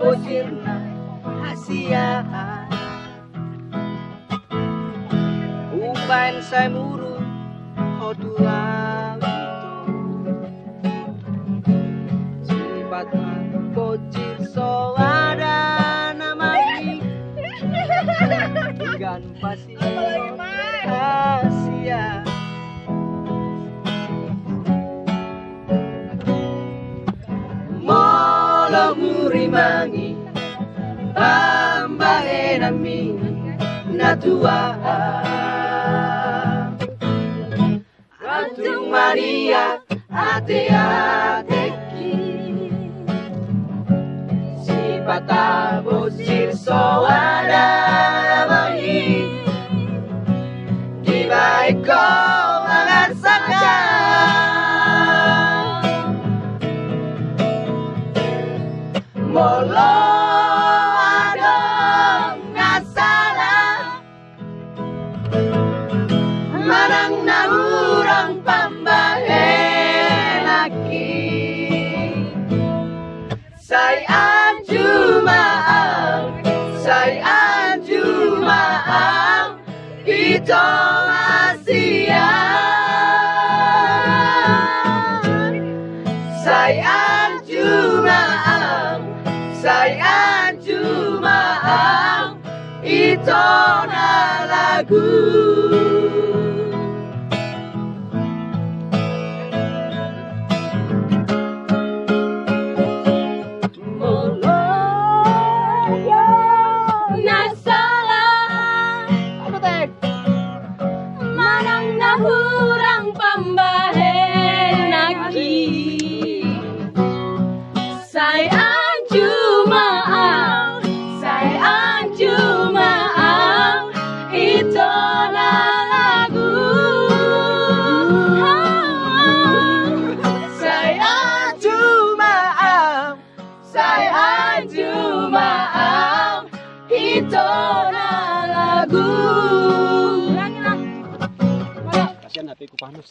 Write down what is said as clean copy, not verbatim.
bocil na hasiaan. Upain saya muru hotuang itu sifat bocil so ada namai ikan pasti Asia. Molo murimangi pambahe nami natua Atung Maria ate-ateki sipata bocil so ada mai di baik kau merasakan molo ada nggak salah marang na urang pambahe laki saya anjumaang itu Asia saya anjumaang itu na lagu. Hurang pambahe nagi saya anjumaang itu na lagu Saya anjumaang itu na lagu. kasihan HP ku panas.